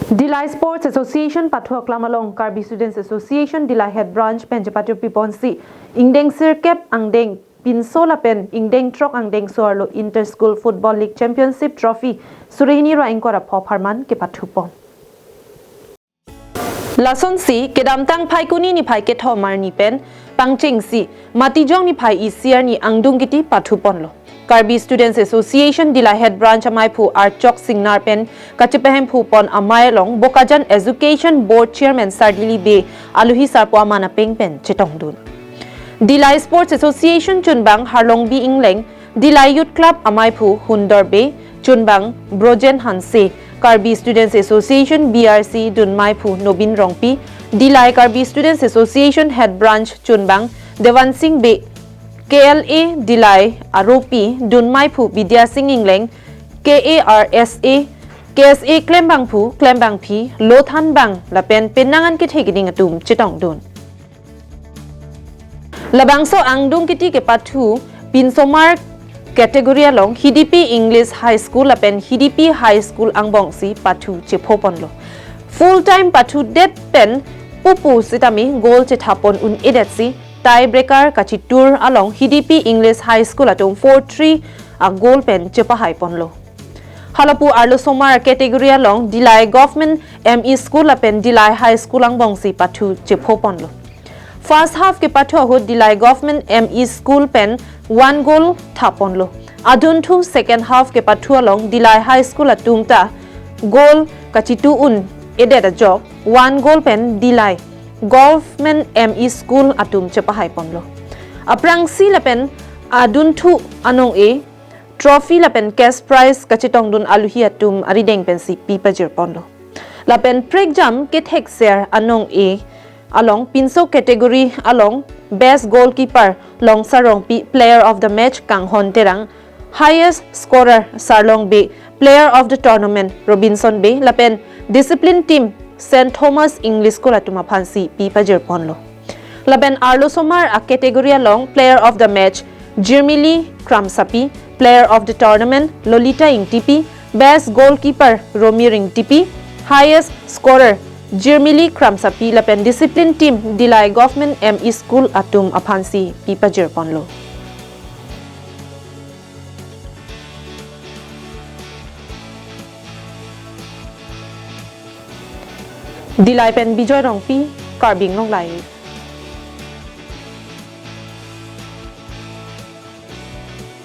Dillai Sports Association Pathuak Lamalong Karbi Students Association Dillai Head Branch Penjapatu Piponsi Ingdeng Sirkep Angdeng Pinsola Pen Ingdeng Trok Angdeng Suarlo Inter-School Football League Championship Trophy Surehini Raingkora Pop Harman ke Pathupon Lason si kedamtang pai kuni ni pai ke thomar ni pen pangching si matijong ni pai isiar ni Angdung kiti Pathupon lo Karbi Students Association Dillai Head Branch amai phu archok singnar pen kachipehem phu pon amai long Bokajan Education Board Chairman Sardili Be aluhi sarpo amana pengpen chetong dun Dillai Sports Association chunbang harlong bi ingleng Dillai Youth Club amai phu Hundor Be chunbang Brojen Hanse Karbi Students Association BRC Dunmai Phu Nobin Rongpi Dillai Karbi Students Association Head Branch Chunbang Devan Singh Be KLA Dillai Aropi Dunmai Phu Vidya Singh Ingleng KSA Klembang Phu Klembang Phi Lothan Bang Lapen Penangan Kit Hegiding Atum Chitong Dun Labangso Angdung Kiti ke Pathu Pinsomar Category along HDP English High School apen HDP High School Angbongsi Pathu Chepopon lo full time Pathu det pen pupu sitami goal chethapon un edetsi tiebreaker kachitur along HDP English High School atum 4-3 a goal pen chepahai pon lo halapu arlo somar category along Dillai Government ME School apen Dillai High School Angbongsi Pathu Chepopon lo First half ke Pathu ahut Dillai Government ME School pen 1 goal thapon lo adun thu second half ke Pathu along Dillai High School atumta goal kachitu un edeta jog 1 goal pen Dillai Government ME School atum chepahai pon lo aprang si lapen adun thu anong e trophy lapen cash prize kachitong dun aluhi atum arideng pen si pipajir pon lo lapen prek jam ke thek share anong e along pinso category along best goalkeeper long sarong player of the match kang hon terang highest scorer sarlong be player of the tournament Robinson be lapen discipline team St Thomas English School atuma phansi pipajir ponlo lapen arlo somar a category along player of the match Jirmili Kramsapi player of the tournament Lolita Ingtipi best goalkeeper Romi Ringtipi highest scorer Jirmili Kramsapi lapen discipline team Dillai Government ME School atum aphansi pipajir ponlo Dillai pen bijoy rongpi karbing long lai